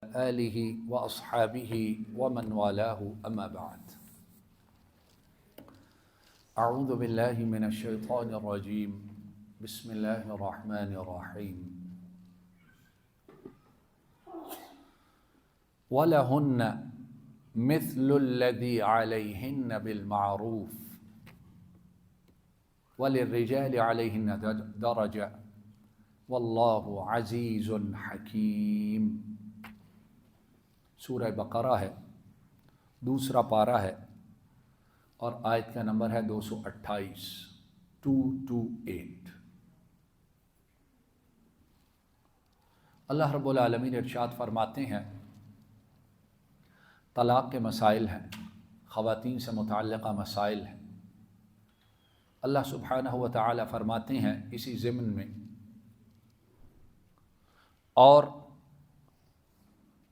آلہ واصحابہ ومن والاه اما بعد اعوذ باللہ من الشیطان الرجیم بسم اللہ الرحمن الرحیم وَلَهُنَّ مِثْلُ الَّذِي عَلَيْهِنَّ بِالْمَعْرُوفِ وَلِلرِّجَالِ عَلَيْهِنَّ دَرَجَةٌ وَاللَّهُ عَزِيزٌ حَكِيمٌ۔ سورہ بقرہ ہے، دوسرا پارہ ہے اور آیت کا نمبر ہے 228 228۔ اللہ رب العالمین ارشاد فرماتے ہیں، طلاق کے مسائل ہیں، خواتین سے متعلقہ مسائل ہیں۔ اللہ سبحانہ و تعالی فرماتے ہیں اسی ضمن میں، اور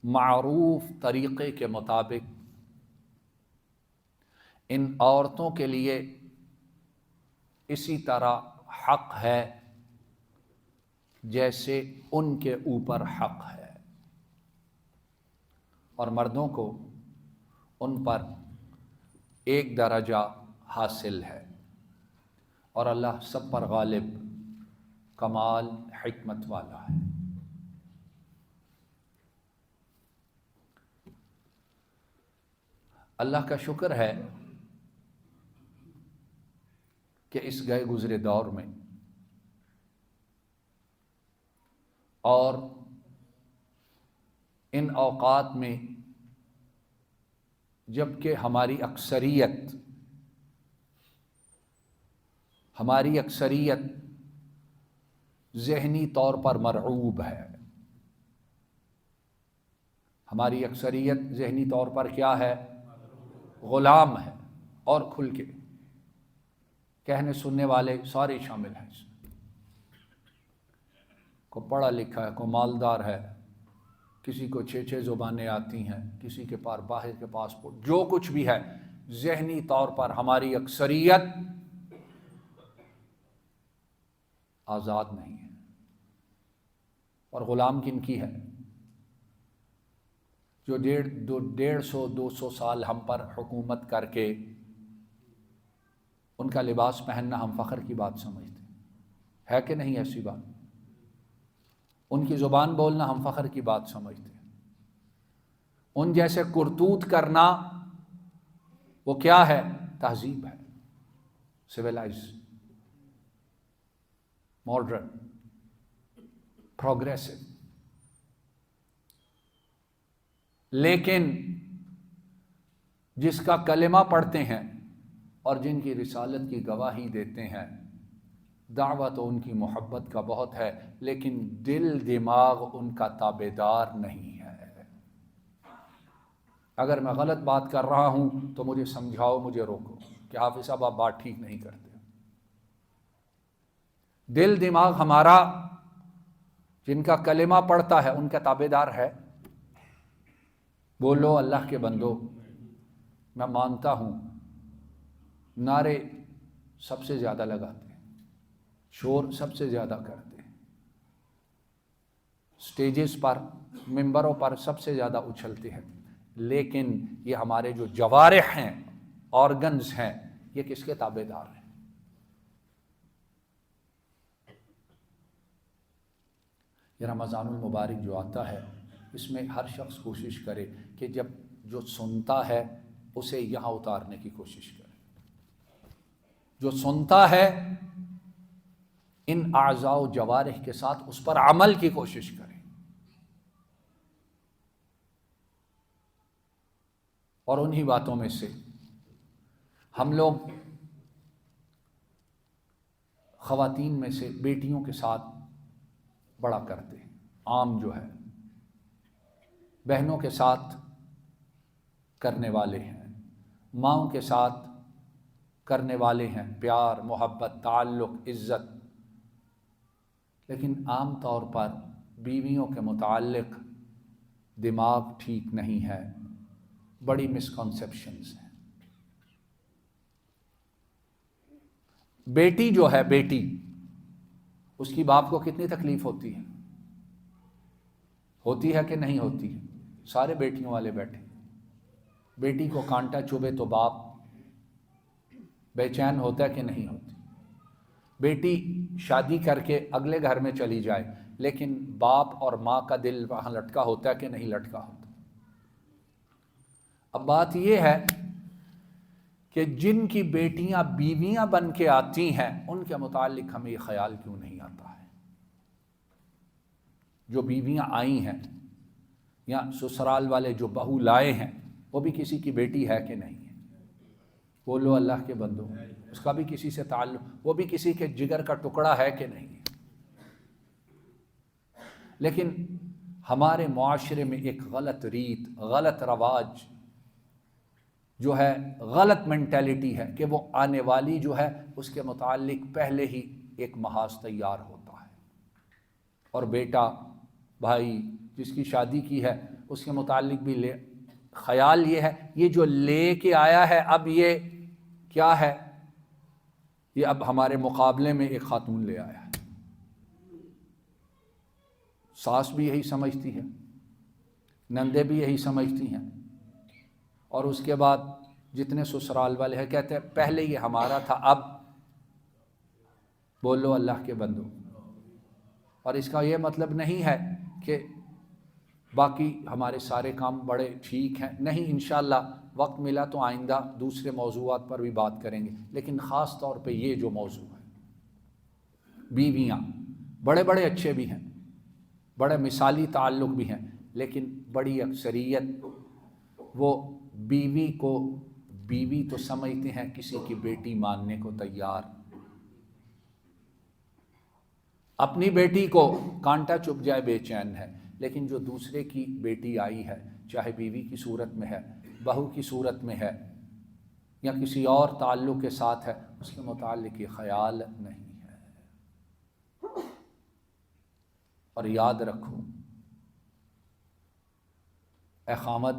معروف طریقے کے مطابق ان عورتوں کے لیے اسی طرح حق ہے جیسے ان کے اوپر حق ہے، اور مردوں کو ان پر ایک درجہ حاصل ہے، اور اللہ سب پر غالب کمال حکمت والا ہے۔ اللہ کا شکر ہے کہ اس گئے گزرے دور میں اور ان اوقات میں جب کہ ہماری اکثریت ذہنی طور پر مرعوب ہے، ہماری اکثریت ذہنی طور پر کیا ہے؟ غلام ہے، اور کھل کے کہنے سننے والے سارے شامل ہیں اس میں۔ کو پڑھا لکھا ہے، کو مالدار ہے، کسی کو 6 زبانیں آتی ہیں، کسی کے پاس باہر کے پاسپورٹ، جو کچھ بھی ہے، ذہنی طور پر ہماری اکثریت آزاد نہیں ہے، اور غلام کن کی ہے؟ جو 150-200 سال ہم پر حکومت کر کے ان کا لباس پہننا ہم فخر کی بات سمجھتے ہیں، ہے کہ نہیں ایسی بات؟ ان کی زبان بولنا ہم فخر کی بات سمجھتے ہیں، ان جیسے کرتوت کرنا وہ کیا ہے؟ تہذیب ہے، سویلائز، ماڈرن، پروگریسو۔ لیکن جس کا کلمہ پڑھتے ہیں اور جن کی رسالت کی گواہی دیتے ہیں، دعویٰ تو ان کی محبت کا بہت ہے، لیکن دل دماغ ان کا تابعدار نہیں ہے۔ اگر میں غلط بات کر رہا ہوں تو مجھے سمجھاؤ، مجھے روکو کہ حافظ صاحب آپ بات ٹھیک نہیں کرتے۔ دل دماغ ہمارا جن کا کلمہ پڑھتا ہے ان کا تابعدار ہے؟ بولو اللہ کے بندو، میں مانتا ہوں نعرے سب سے زیادہ لگاتے ہیں، شور سب سے زیادہ کرتے ہیں، سٹیجز پر، ممبروں پر سب سے زیادہ اچھلتے ہیں، لیکن یہ ہمارے جو جوارح ہیں، آرگنز ہیں، یہ کس کے تابعدار ہیں؟ یہ رمضان المبارک جو آتا ہے، اس میں ہر شخص کوشش کرے کہ جب جو سنتا ہے اسے یہاں اتارنے کی کوشش کرے، جو سنتا ہے ان اعضاء و جوارح کے ساتھ اس پر عمل کی کوشش کرے، اور انہی باتوں میں سے ہم لوگ خواتین میں سے بیٹیوں کے ساتھ بڑا کرتے ہیں، عام جو ہے بہنوں کے ساتھ کرنے والے ہیں، ماؤں کے ساتھ کرنے والے ہیں، پیار، محبت، تعلق، عزت، لیکن عام طور پر بیویوں کے متعلق دماغ ٹھیک نہیں ہے، بڑی مسکنسیپشنز ہیں۔ بیٹی جو ہے، بیٹی، اس کی باپ کو کتنی تکلیف ہوتی ہے کہ نہیں ہوتی ہے؟ سارے بیٹیوں والے بیٹھے، بیٹی کو کانٹا چبھے تو باپ بے چین ہوتا ہے کہ نہیں ہوتی؟ بیٹی شادی کر کے اگلے گھر میں چلی جائے لیکن باپ اور ماں کا دل وہاں لٹکا ہوتا ہے کہ نہیں لٹکا ہوتا؟ اب بات یہ ہے کہ جن کی بیٹیاں بیویاں بن کے آتی ہیں ان کے متعلق ہمیں یہ خیال کیوں نہیں آتا ہے؟ جو بیویاں آئی ہیں یا سسرال والے جو بہو لائے ہیں وہ بھی کسی کی بیٹی ہے کہ نہیں ہے؟ بولو اللہ کے بندو، اس کا بھی کسی سے تعلق، وہ بھی کسی کے جگر کا ٹکڑا ہے کہ نہیں ہے؟ لیکن ہمارے معاشرے میں ایک غلط ریت، غلط رواج جو ہے، غلط مینٹیلٹی ہے کہ وہ آنے والی جو ہے اس کے متعلق پہلے ہی ایک محاذ تیار ہوتا ہے، اور بیٹا بھائی جس کی شادی کی ہے اس کے متعلق بھی خیال یہ ہے یہ جو لے کے آیا ہے اب یہ کیا ہے، یہ اب ہمارے مقابلے میں ایک خاتون لے آیا ہے۔ ساس بھی یہی سمجھتی ہے، نندے بھی یہی سمجھتی ہیں، اور اس کے بعد جتنے سسرال والے ہیں کہتے ہیں پہلے یہ ہمارا تھا اب، بولو اللہ کے بندو۔ اور اس کا یہ مطلب نہیں ہے کہ باقی ہمارے سارے کام بڑے ٹھیک ہیں، نہیں، انشاءاللہ وقت ملا تو آئندہ دوسرے موضوعات پر بھی بات کریں گے، لیکن خاص طور پہ یہ جو موضوع ہے، بیویاں بڑے بڑے اچھے بھی ہیں، بڑے مثالی تعلق بھی ہیں، لیکن بڑی اکثریت وہ بیوی کو بیوی تو سمجھتے ہیں کسی کی بیٹی ماننے کو تیار، اپنی بیٹی کو کانٹا چبھ جائے بے چین ہے، لیکن جو دوسرے کی بیٹی آئی ہے چاہے بیوی کی صورت میں ہے، بہو کی صورت میں ہے یا کسی اور تعلق کے ساتھ ہے، اس کے متعلق یہ خیال نہیں ہے۔ اور یاد رکھو اے خامد،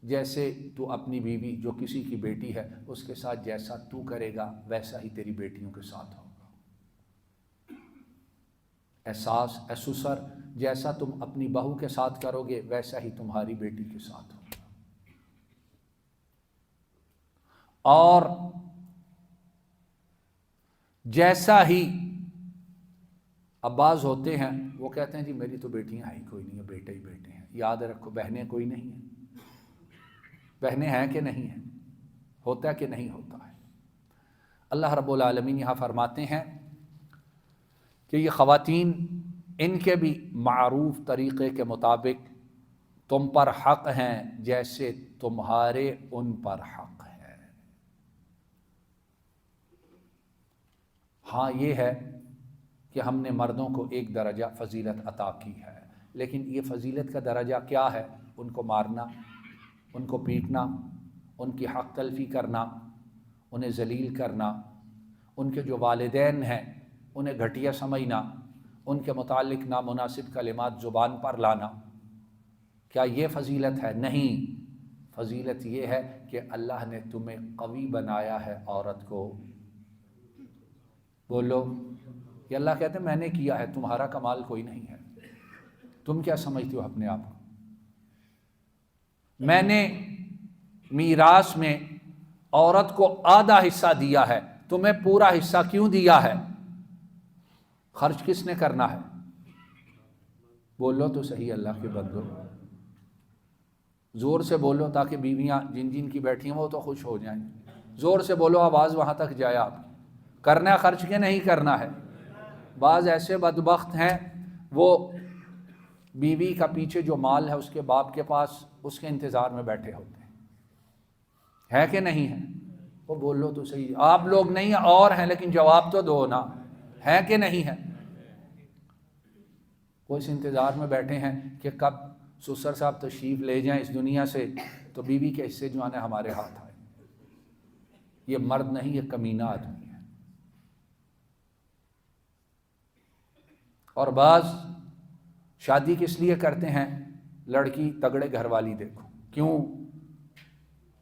جیسے تو اپنی بیوی جو کسی کی بیٹی ہے اس کے ساتھ جیسا تو کرے گا ویسا ہی تیری بیٹیوں کے ساتھ ہوگا۔ اے ساس، اے سسر، جیسا تم اپنی بہو کے ساتھ کرو گے ویسا ہی تمہاری بیٹی کے ساتھ ہوگا۔ اور جیسا ہی عباس ہوتے ہیں وہ کہتے ہیں جی میری تو بیٹیاں ہی کوئی نہیں ہے، بیٹے ہی بیٹے ہیں۔ یاد رکھو بہنیں کوئی نہیں ہیں، بہنیں ہیں کہ نہیں ہیں، ہوتا ہے کہ نہیں ہوتا ہے۔ اللہ رب العالمین یہاں فرماتے ہیں کہ یہ خواتین ان کے بھی معروف طریقے کے مطابق تم پر حق ہیں جیسے تمہارے ان پر حق ہے۔ ہاں یہ ہے کہ ہم نے مردوں کو ایک درجہ فضیلت عطا کی ہے، لیکن یہ فضیلت کا درجہ کیا ہے؟ ان کو مارنا، ان کو پیٹنا، ان کی حق تلفی کرنا، انہیں ذلیل کرنا، ان کے جو والدین ہیں انہیں گھٹیا سمجھنا، ان کے متعلق نامناسب کلمات زبان پر لانا، کیا یہ فضیلت ہے؟ نہیں، فضیلت یہ ہے کہ اللہ نے تمہیں قوی بنایا ہے عورت کو۔ بولو، یہ اللہ کہتے ہیں میں نے کیا ہے، تمہارا کمال کوئی نہیں ہے۔ تم کیا سمجھتے ہو اپنے آپ کو؟ میں نے میراث میں عورت کو آدھا حصہ دیا ہے، تمہیں پورا حصہ کیوں دیا ہے؟ خرچ کس نے کرنا ہے؟ بولو تو صحیح اللہ کے بندو، زور سے بولو تاکہ بیویاں جن جن کی بیٹھی ہیں وہ تو خوش ہو جائیں۔ زور سے بولو، آواز وہاں تک جائے آپ کی۔ کرنا ہے خرچ کے نہیں کرنا ہے؟ بعض ایسے بدبخت ہیں وہ بیوی کا پیچھے جو مال ہے اس کے باپ کے پاس اس کے انتظار میں بیٹھے ہوتے ہیں، ہے کہ نہیں ہے؟ وہ بولو تو صحیح، آپ لوگ نہیں اور ہیں لیکن جواب تو دو نا، ہے کہ نہیں ہے؟ وہ اس انتظار میں بیٹھے ہیں کہ کب سسر صاحب تشریف لے جائیں اس دنیا سے تو بیوی کے حصے جو آنے ہمارے ہاتھ آئے۔ یہ مرد نہیں، یہ کمینہ آدمی ہے۔ اور بعض شادی کس لیے کرتے ہیں؟ لڑکی تگڑے گھر والی دیکھو، کیوں؟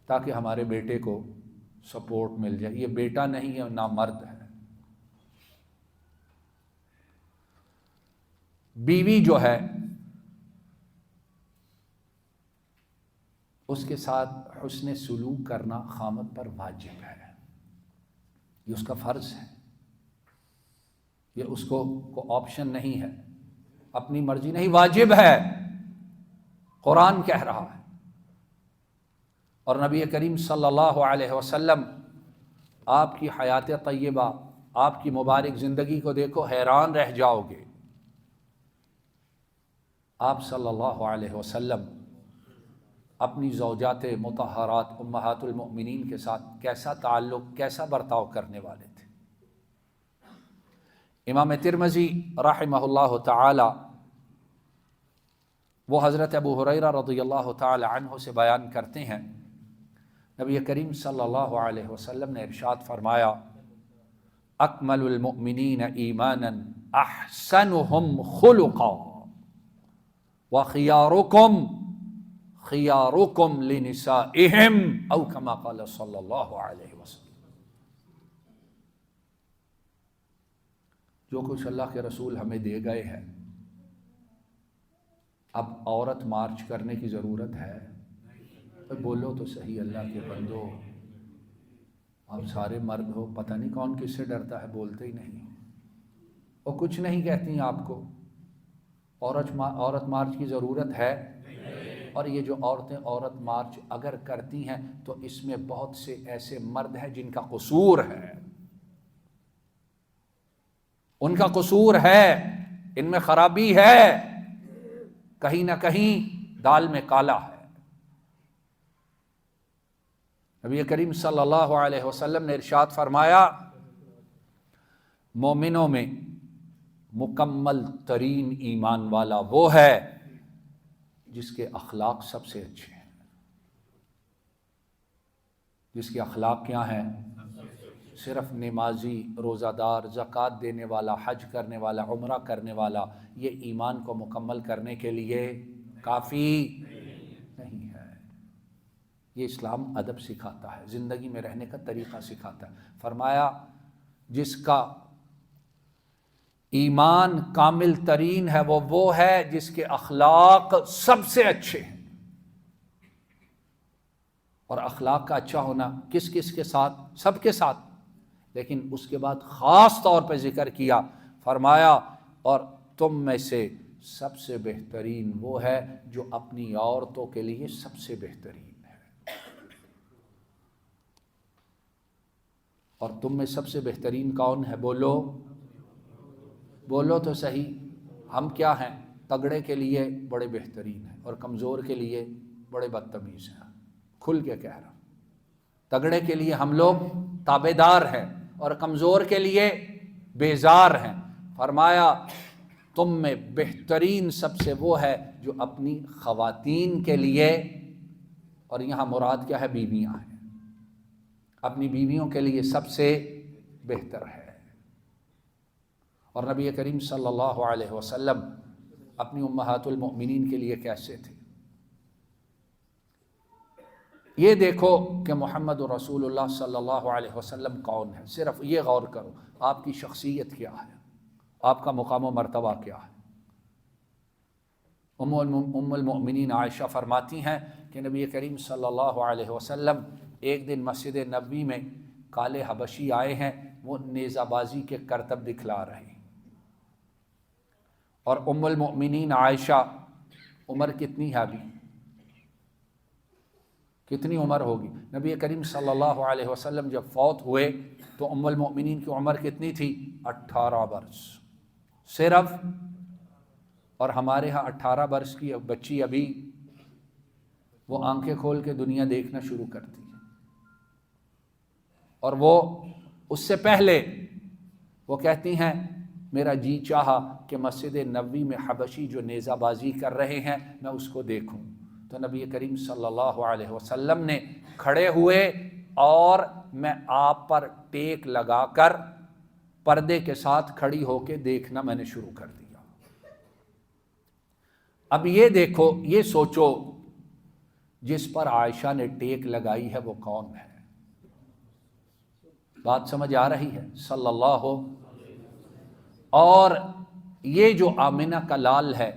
تاکہ ہمارے بیٹے کو سپورٹ مل جائے۔ یہ بیٹا نہیں ہے، نہ مرد ہے۔ بیوی جو ہے اس کے ساتھ حسن سلوک کرنا خامد پر واجب ہے، یہ اس کا فرض ہے، یہ اس کو آپشن نہیں ہے، اپنی مرضی نہیں، واجب ہے، قرآن کہہ رہا ہے۔ اور نبی کریم صلی اللہ علیہ وسلم، آپ کی حیات طیبہ، آپ کی مبارک زندگی کو دیکھو، حیران رہ جاؤ گے۔ آپ صلی اللہ علیہ وسلم اپنی زوجات مطہرات امہات المؤمنین کے ساتھ کیسا تعلق، کیسا برتاؤ کرنے والے تھے۔ امام ترمذی رحمہ اللہ تعالی وہ حضرت ابو ہریرہ رضی اللہ تعالی عنہ سے بیان کرتے ہیں، نبی کریم صلی اللہ علیہ وسلم نے ارشاد فرمایا، اکمل المؤمنین ایمانا احسنهم خلقا وخیارکم خیارکم لنسائہم او کما قال صلی اللہ علیہ وسلم۔ جو کچھ اللہ کے رسول ہمیں دے گئے ہیں، اب عورت مارچ کرنے کی ضرورت ہے؟ بولو تو صحیح اللہ کے بندو، آپ سارے مرد ہو، پتہ نہیں کون کس سے ڈرتا ہے، بولتے ہی نہیں، اور کچھ نہیں کہتی آپ کو۔ عورت مارچ کی ضرورت ہے؟ اور یہ جو عورتیں عورت مارچ اگر کرتی ہیں تو اس میں بہت سے ایسے مرد ہیں جن کا قصور ہے، ان کا قصور ہے، ان میں خرابی ہے، کہیں نہ کہیں دال میں کالا ہے۔ نبی کریم صلی اللہ علیہ وسلم نے ارشاد فرمایا، مومنوں میں مکمل ترین ایمان والا وہ ہے جس کے اخلاق سب سے اچھے ہیں۔ جس کے اخلاق کیا ہیں؟ صرف نمازی، روزہ دار، زکوٰۃ دینے والا، حج کرنے والا، عمرہ کرنے والا، یہ ایمان کو مکمل کرنے کے لیے کافی نہیں ہے۔ یہ اسلام ادب سکھاتا ہے، زندگی میں رہنے کا طریقہ سکھاتا ہے۔ فرمایا جس کا ایمان کامل ترین ہے وہ ہے جس کے اخلاق سب سے اچھے ہیں۔ اور اخلاق کا اچھا ہونا کس کس کے ساتھ؟ سب کے ساتھ، لیکن اس کے بعد خاص طور پہ ذکر کیا، فرمایا اور تم میں سے سب سے بہترین وہ ہے جو اپنی عورتوں کے لیے سب سے بہترین ہے۔ اور تم میں سب سے بہترین کون ہے؟ بولو بولو تو صحیح، ہم کیا ہیں؟ تگڑے کے لیے بڑے بہترین ہیں اور کمزور کے لیے بڑے بدتمیز ہیں۔ کھل کے کہہ رہا ہوں، تگڑے کے لیے ہم لوگ تابعدار ہیں اور کمزور کے لیے بیزار ہیں۔ فرمایا تم میں بہترین سب سے وہ ہے جو اپنی خواتین کے لیے، اور یہاں مراد کیا ہے؟ بیویاں ہیں، اپنی بیویوں کے لیے سب سے بہتر ہے۔ اور نبی کریم صلی اللہ علیہ وسلم اپنی امہات المؤمنین کے لیے کیسے تھے؟ یہ دیکھو کہ محمد رسول اللہ صلی اللہ علیہ وسلم کون ہے، صرف یہ غور کرو، آپ کی شخصیت کیا ہے، آپ کا مقام و مرتبہ کیا ہے۔ ام المؤمنین عائشہ فرماتی ہیں کہ نبی کریم صلی اللہ علیہ وسلم ایک دن مسجد نبوی میں کالے حبشی آئے ہیں، وہ نیزہ بازی کے کرتب دکھلا رہے ہیں، اور ام المؤمنین عائشہ، عمر کتنی ہے ابھی؟ کتنی عمر ہوگی؟ نبی کریم صلی اللہ علیہ وسلم جب فوت ہوئے تو ام المؤمنین کی عمر کتنی تھی؟ 18 برس صرف۔ اور ہمارے ہاں 18 برس کی بچی ابھی وہ آنکھیں کھول کے دنیا دیکھنا شروع کرتی ہے، اور وہ اس سے پہلے وہ کہتی ہیں میرا جی چاہا کہ مسجد نبوی میں حبشی جو نیزہ بازی کر رہے ہیں میں اس کو دیکھوں۔ تو نبی کریم صلی اللہ علیہ وسلم نے کھڑے ہوئے اور میں آپ پر ٹیک لگا کر پردے کے ساتھ کھڑی ہو کے دیکھنا میں نے شروع کر دیا۔ اب یہ دیکھو، یہ سوچو جس پر عائشہ نے ٹیک لگائی ہے وہ کون ہے؟ بات سمجھ آ رہی ہے؟ صلی اللہ۔ اور یہ جو آمنہ کا لال ہے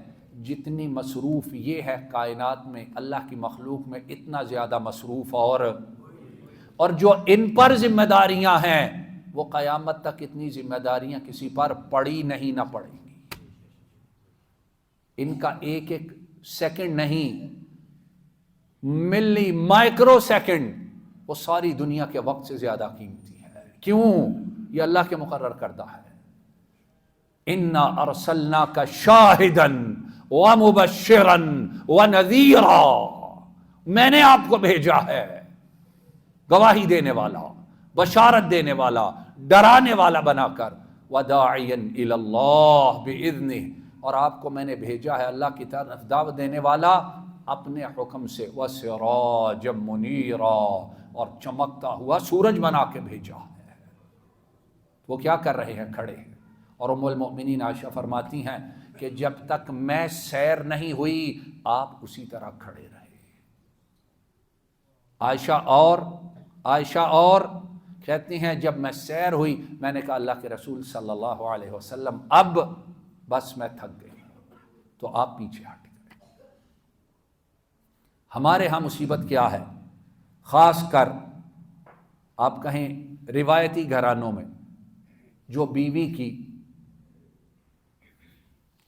جتنی مصروف یہ ہے کائنات میں اللہ کی مخلوق میں، اتنا زیادہ مصروف اور جو ان پر ذمہ داریاں ہیں وہ قیامت تک اتنی ذمہ داریاں کسی پر پڑی نہیں، نہ پڑیں گی۔ ان کا ایک ایک سیکنڈ نہیں، ملی مائکرو سیکنڈ وہ ساری دنیا کے وقت سے زیادہ قیمتی ہے۔ کیوں؟ یہ اللہ کے مقرر کردہ ہے۔ انا ارسلناک شاہدا ومبشرا ونذیرا، میں نے آپ کو بھیجا ہے گواہی دینے والا، بشارت دینے والا، ڈرانے والا بنا کر، وداعیا الی اللہ باذنہ، اور آپ کو میں نے بھیجا ہے اللہ کی طرف دعوت دینے والا اپنے حکم سے، وسراجا منیرا، اور چمکتا ہوا سورج بنا کے بھیجا ہے۔ وہ کیا کر رہے ہیں؟ کھڑے ہیں۔ اور ام المؤمنین عائشہ فرماتی ہیں کہ جب تک میں سیر نہیں ہوئی آپ اسی طرح کھڑے رہے۔ عائشہ اور کہتی ہیں جب میں سیر ہوئی میں نے کہا اللہ کے رسول صلی اللہ علیہ وسلم اب بس میں تھک گئی، تو آپ پیچھے ہٹ گئے۔ ہمارے ہاں مصیبت کیا ہے؟ خاص کر آپ کہیں روایتی گھرانوں میں جو بیوی کی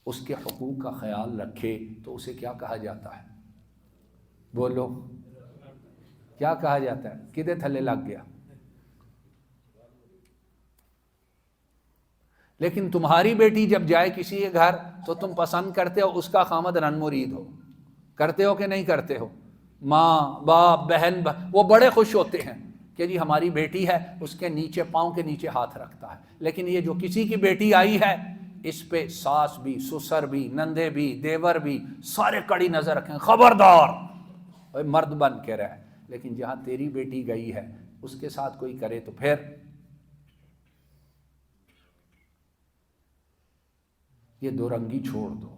اس کے حقوق کا خیال رکھے تو اسے کیا کہا جاتا ہے؟ بولو، کیا کہا جاتا ہے؟ کدے تھلے لگ گیا؟ لیکن تمہاری بیٹی جب جائے کسی کے گھر تو تم پسند کرتے ہو اس کا خامد رن مرید ہو، کرتے ہو کہ نہیں کرتے ہو؟ ماں باپ بہن وہ بڑے خوش ہوتے ہیں کہ جی ہماری بیٹی ہے، اس کے نیچے پاؤں کے نیچے ہاتھ رکھتا ہے۔ لیکن یہ جو کسی کی بیٹی آئی ہے اس پہ ساس بھی، سسر بھی، نندے بھی، دیور بھی سارے کڑی نظر رکھیں، خبردار مرد بن کے رہ۔ لیکن جہاں تیری بیٹی گئی ہے اس کے ساتھ کوئی کرے تو پھر یہ دو رنگی چھوڑ دو۔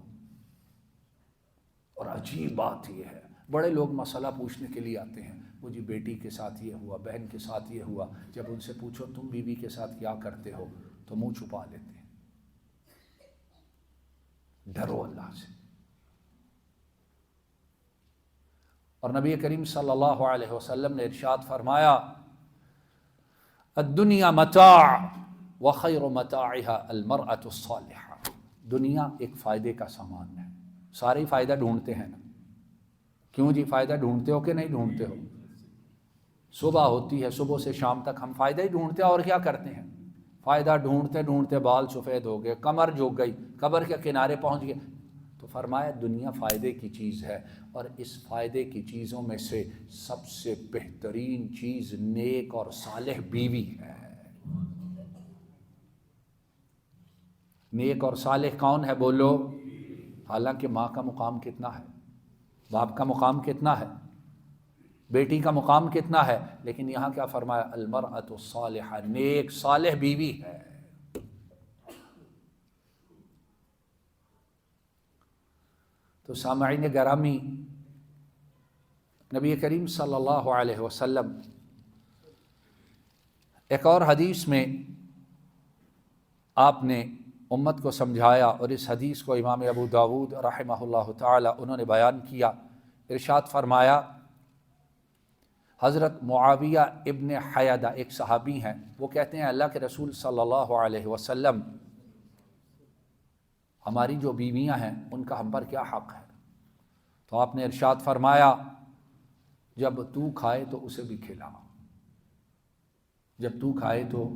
اور عجیب بات یہ ہے، بڑے لوگ مسئلہ پوچھنے کے لیے آتے ہیں، وہ جی بیٹی کے ساتھ یہ ہوا، بہن کے ساتھ یہ ہوا، جب ان سے پوچھو تم بیوی کے ساتھ کیا کرتے ہو تو منہ چھپا لیتے ہیں۔ ڈرو اللہ سے۔ اور نبی کریم صلی اللہ علیہ وسلم نے ارشاد فرمایا الدنیا متاع وخیر متاعها المرأة الصالحہ، دنیا ایک فائدے کا سامان ہے۔ سارے فائدہ ڈھونڈتے ہیں نا، کیوں جی فائدہ ڈھونڈتے ہو کہ نہیں ڈھونڈتے ہو؟ صبح ہوتی ہے، صبح سے شام تک ہم فائدہ ہی ڈھونڈتے ہیں، اور کیا کرتے ہیں؟ فائدہ ڈھونڈتے ڈھونڈتے بال سفید ہو گئے، کمر جھک گئی، قبر کے کنارے پہنچ گئے۔ تو فرمایا دنیا فائدے کی چیز ہے، اور اس فائدے کی چیزوں میں سے سب سے بہترین چیز نیک اور صالح بیوی ہے۔ نیک اور صالح کون ہے بولو؟ حالانکہ ماں کا مقام کتنا ہے، باپ کا مقام کتنا ہے، بیٹی کا مقام کتنا ہے، لیکن یہاں کیا فرمایا؟ المرأة الصالحہ، نیک صالح بیوی ہے۔ تو سامعین گرامی، نبی کریم صلی اللہ علیہ وسلم ایک اور حدیث میں آپ نے امت کو سمجھایا، اور اس حدیث کو امام ابو داود رحمہ اللہ تعالی انہوں نے بیان کیا۔ ارشاد فرمایا، حضرت معاویہ ابن حیدہ ایک صحابی ہیں، وہ کہتے ہیں اللہ کے رسول صلی اللہ علیہ وسلم ہماری جو بیویاں ہیں ان کا ہم پر کیا حق ہے؟ تو آپ نے ارشاد فرمایا جب تو کھائے تو اسے بھی کھلا، جب تو کھائے تو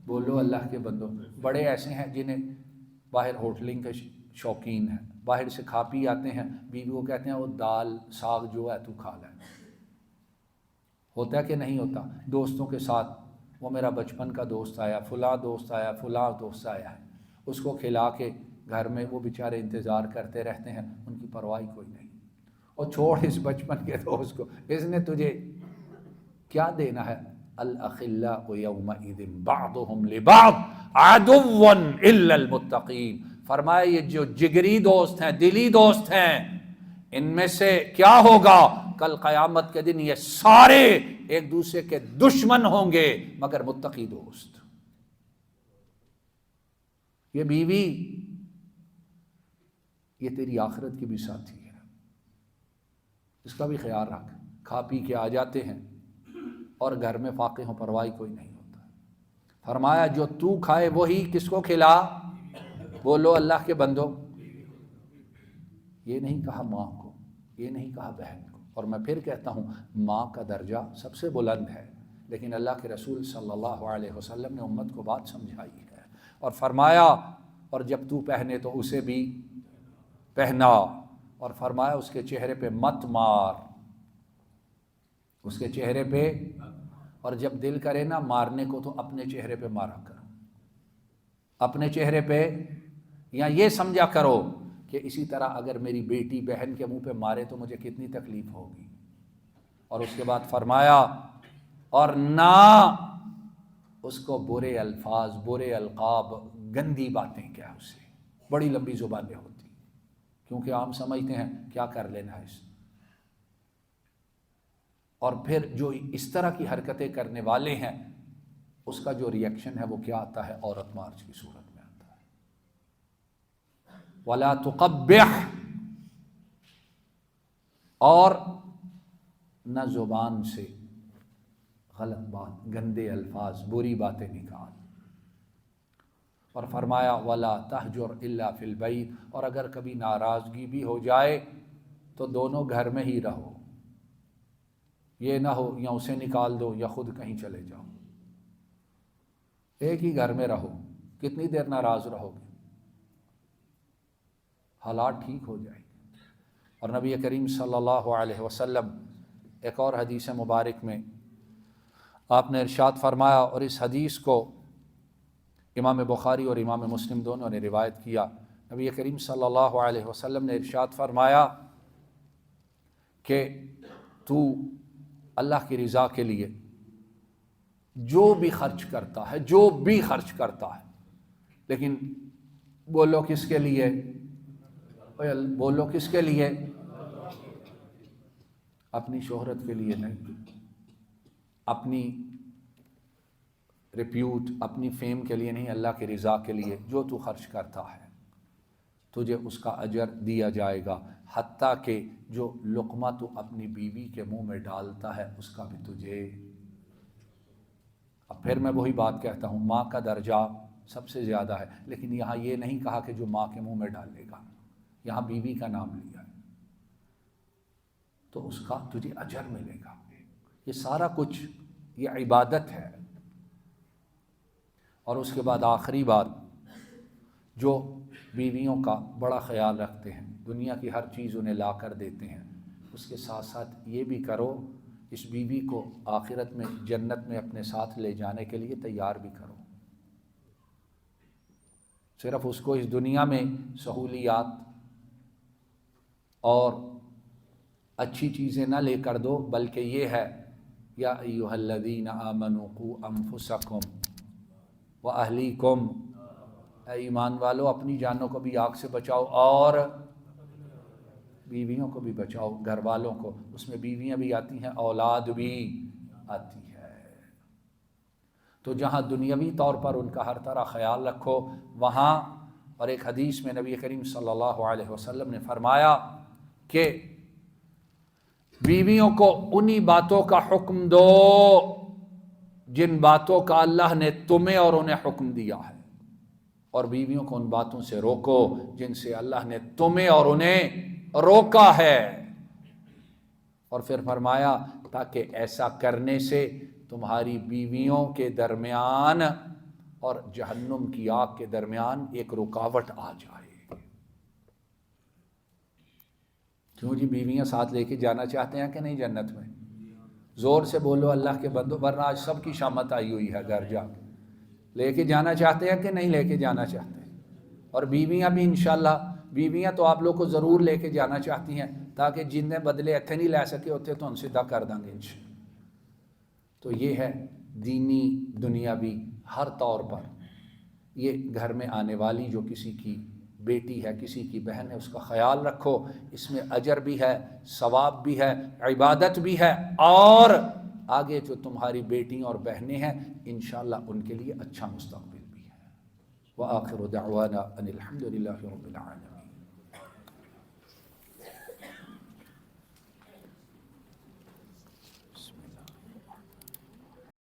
بولو اللہ کے بندو۔ بڑے ایسے ہیں جنہیں باہر ہوٹلنگ کے شوقین ہیں، باہر سے کھا پی آتے ہیں، بیوی کو کہتے ہیں وہ دال ساگ جو ہے تو کھا لے۔ ہوتا ہے کہ نہیں ہوتا؟ دوستوں کے ساتھ، وہ میرا بچپن کا دوست آیا، فلاں دوست آیا، فلاں دوست آیا ہے، اس کو کھلا کے گھر میں وہ بیچارے انتظار کرتے رہتے ہیں، ان کی پرواہ کوئی نہیں۔ اور چھوڑ اس بچپن کے دوست کو، اس نے تجھے کیا دینا ہے؟ الاخلاء یومئذ بعضهم لبعض عدو الا المتقین۔ فرمایا یہ جو جگری دوست ہیں، دلی دوست ہیں، ان میں سے کیا ہوگا؟ کل قیامت کے دن یہ سارے ایک دوسرے کے دشمن ہوں گے مگر متقی دوست۔ یہ بیوی یہ تیری آخرت کی بھی ساتھی ہے، اس کا بھی خیال رکھ۔ کھا پی کے آ جاتے ہیں اور گھر میں فاقے و پرواہی کوئی نہیں ہوتا۔ فرمایا جو تو کھائے وہی کس کو کھلا؟ بولو اللہ کے بندو۔ یہ نہیں کہا ماں کو، یہ نہیں کہا بہن کو، اور میں پھر کہتا ہوں ماں کا درجہ سب سے بلند ہے، لیکن اللہ کے رسول صلی اللہ علیہ وسلم نے امت کو بات سمجھائی ہے اور فرمایا اور جب تو پہنے تو اسے بھی پہنا، اور فرمایا اس کے چہرے پہ مت مار، اس کے چہرے پہ، اور جب دل کرے نا مارنے کو تو اپنے چہرے پہ مارا کرو، اپنے چہرے پہ، یا یہ سمجھا کرو کہ اسی طرح اگر میری بیٹی بہن کے منہ پہ مارے تو مجھے کتنی تکلیف ہوگی۔ اور اس کے بعد فرمایا اور نہ اس کو برے الفاظ، برے القاب، گندی باتیں کیا اسے، بڑی لمبی زبانیں ہوتی، کیونکہ عام سمجھتے ہیں کیا کر لینا ہے اس۔ اور پھر جو اس طرح کی حرکتیں کرنے والے ہیں اس کا جو ری ایکشن ہے وہ کیا آتا ہے؟ عورت مارچ کی صورت میں آتا ہے۔ وَلَا تُقَبِّحْ، اور نہ زبان سے غلط بات، گندے الفاظ، بری باتیں نکال۔ اور فرمایا وَلَا تَهْجُرْ إِلَّا فِي الْبَيْتِ، اور اگر کبھی ناراضگی بھی ہو جائے تو دونوں گھر میں ہی رہو، یہ نہ ہو یا اسے نکال دو یا خود کہیں چلے جاؤ، ایک ہی گھر میں رہو۔ کتنی دیر ناراض رہو گے؟ حالات ٹھیک ہو جائیں گے۔ اور نبی کریم صلی اللہ علیہ وسلم ایک اور حدیث مبارک میں آپ نے ارشاد فرمایا، اور اس حدیث کو امام بخاری اور امام مسلم دونوں نے روایت کیا، نبی کریم صلی اللہ علیہ وسلم نے ارشاد فرمایا کہ تو اللہ کی رضا کے لیے جو بھی خرچ کرتا ہے، جو بھی خرچ کرتا ہے، لیکن بولو کس کے لیے؟ بولو کس کے لیے؟ اپنی شہرت کے لیے نہیں، اپنی ریپیوٹ، اپنی فیم کے لیے نہیں، اللہ کی رضا کے لیے جو تو خرچ کرتا ہے تجھے اس کا اجر دیا جائے گا، حتیٰ کہ جو لقمہ تو اپنی بیوی کے منہ میں ڈالتا ہے اس کا بھی تجھے۔ اب پھر میں وہی بات کہتا ہوں، ماں کا درجہ سب سے زیادہ ہے، لیکن یہاں یہ نہیں کہا کہ جو ماں کے منہ میں ڈالے گا، یہاں بیوی کا نام لیا ہے، تو اس کا تجھے اجر ملے گا۔ یہ سارا کچھ یہ عبادت ہے۔ اور اس کے بعد آخری بات، جو بیویوں کا بڑا خیال رکھتے ہیں، دنیا کی ہر چیز انہیں لا کر دیتے ہیں، اس کے ساتھ ساتھ یہ بھی کرو اس بیوی کو آخرت میں جنت میں اپنے ساتھ لے جانے کے لیے تیار بھی کرو۔ صرف اس کو اس دنیا میں سہولیات اور اچھی چیزیں نہ لے کر دو، بلکہ یہ ہے یا ایھا الذین آمنوا قوا انفسکم واہلیکم، اے ایمان والو اپنی جانوں کو بھی آگ سے بچاؤ اور بیویوں کو بھی بچاؤ، گھر والوں کو، اس میں بیویاں بھی آتی ہیں، اولاد بھی آتی ہے۔ تو جہاں دنیاوی طور پر ان کا ہر طرح خیال رکھو وہاں، اور ایک حدیث میں نبی کریم صلی اللہ علیہ وسلم نے فرمایا کہ بیویوں کو انہی باتوں کا حکم دو جن باتوں کا اللہ نے تمہیں اور انہیں حکم دیا ہے، اور بیویوں کو ان باتوں سے روکو جن سے اللہ نے تمہیں اور انہیں روکا ہے۔ اور پھر فرمایا تاکہ ایسا کرنے سے تمہاری بیویوں کے درمیان اور جہنم کی آگ کے درمیان ایک رکاوٹ آ جائے۔ کیوں جی؟ بیویاں ساتھ لے کے جانا چاہتے ہیں کہ نہیں جنت میں؟ زور سے بولو اللہ کے بندو، ورنہ آج سب کی شامت آئی ہوئی ہے گھر جا کے۔ لے کے جانا چاہتے ہیں کہ نہیں لے کے جانا چاہتے ہیں؟ اور بیویاں بھی انشاءاللہ، بیویاں تو آپ لوگ کو ضرور لے کے جانا چاہتی ہیں، تاکہ جن بدلے اتنے نہیں لے سکے اتنے تو ہم سیدھا کر دیں گے انشاءاللہ۔ تو یہ ہے دینی دنیاوی ہر طور پر، یہ گھر میں آنے والی جو کسی کی بیٹی ہے، کسی کی بہن ہے، اس کا خیال رکھو، اس میں اجر بھی ہے، ثواب بھی ہے، عبادت بھی ہے، اور آگے جو تمہاری بیٹیاں اور بہنیں ہیں انشاءاللہ ان کے لیے اچھا مستقبل بھی ہے۔ وآخر دعوانا ان الحمد للہ رب العالمین۔